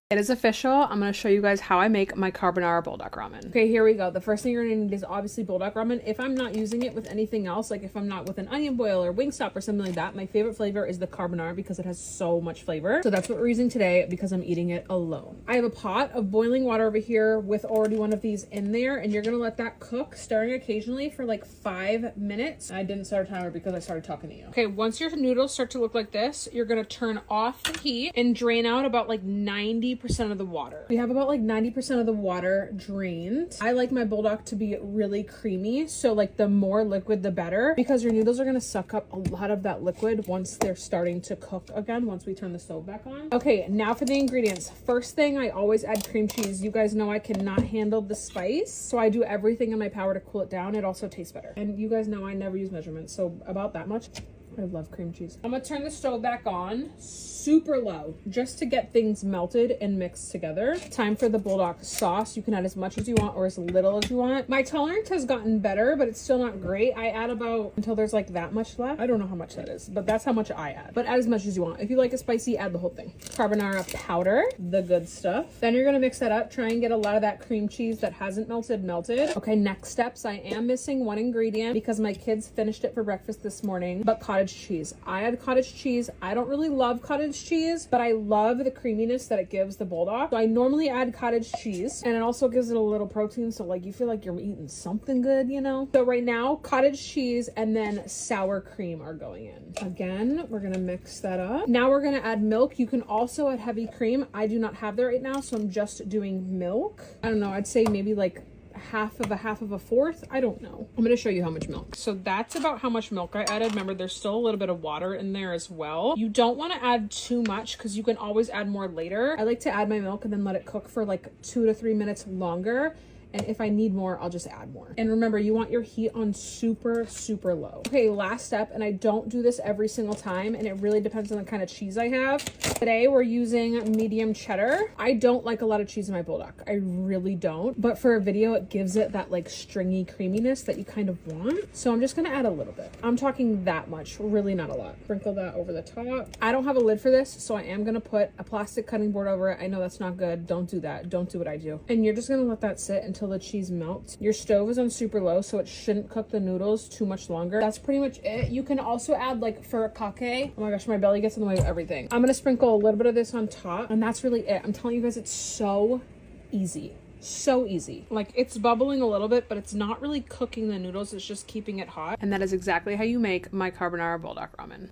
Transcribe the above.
It is official. I'm going to show you guys how I make my carbonara buldak ramen. Okay, here we go. The first thing you're going to need is obviously buldak ramen. If I'm not using it with anything else, like if I'm not with an onion boil or Wingstop or something like that, my favorite flavor is the carbonara because it has so much flavor. So that's what we're using today because I'm eating it alone. I have a pot of boiling water over here with already one of these in there, and you're going to let that cook, stirring occasionally for like 5 minutes. I didn't start a timer because I started talking to you. Okay, once your noodles start to look like this, you're going to turn off the heat and drain out about like 90% of the water. We have about like 90% of the water drained. I like my buldak to be really creamy, so like the more liquid the better, because your noodles are going to suck up a lot of that liquid once they're starting to cook again, once we turn the stove back on. Okay, now for the ingredients. First thing, I always add cream cheese. You guys know I cannot handle the spice, so I do everything in my power to cool it down. It also tastes better. And you guys know I never use measurements, so about that much. I love cream cheese. I'm gonna turn the stove back on super low just to get things melted and mixed together. Time for the buldak sauce. You can add as much as you want or as little as you want. My tolerance has gotten better, but it's still not great. I add about until there's like that much left. I don't know how much that is, but that's how much I add. But add as much as you want. If you like it spicy, add the whole thing. Carbonara powder, the good stuff. Then you're gonna mix that up. Try and get a lot of that cream cheese that hasn't melted. Okay, next steps. I am missing one ingredient because my kids finished it for breakfast this morning, but cottage cheese. I add cottage cheese. I don't really love cottage cheese, but I love the creaminess that it gives the buldak. So I normally add cottage cheese, and it also gives it a little protein, so like you feel like you're eating something good, you know? So right now, cottage cheese and then sour cream are going in. Again, we're gonna mix that up. Now we're gonna add milk. You can also add heavy cream. I do not have that right now, so I'm just doing milk. I don't know, I'd say maybe like half of a fourth. I don't know. I'm going to show you how much milk. So that's about how much milk I added. Remember, there's still a little bit of water in there as well. You don't want to add too much because you can always add more later. I like to add my milk and then let it cook for like 2 to 3 minutes longer. And if I need more, I'll just add more. And remember, you want your heat on super, super low. Okay, last step, and I don't do this every single time, and it really depends on the kind of cheese I have. Today, we're using medium cheddar. I don't like a lot of cheese in my buldak. I really don't. But for a video, it gives it that like stringy creaminess that you kind of want. So I'm just gonna add a little bit. I'm talking that much, really not a lot. Sprinkle that over the top. I don't have a lid for this, so I am gonna put a plastic cutting board over it. I know that's not good. Don't do that. Don't do what I do. And you're just gonna let that sit until the cheese melts. Your stove is on super low, so it shouldn't cook the noodles too much longer. That's pretty much it. You can also add like furikake. Oh my gosh, my belly gets in the way of everything. I'm gonna sprinkle a little bit of this on top, and that's really it. I'm telling you guys, it's so easy. So easy. Like, it's bubbling a little bit, but it's not really cooking the noodles. It's just keeping it hot. And that is exactly how you make my carbonara buldak ramen.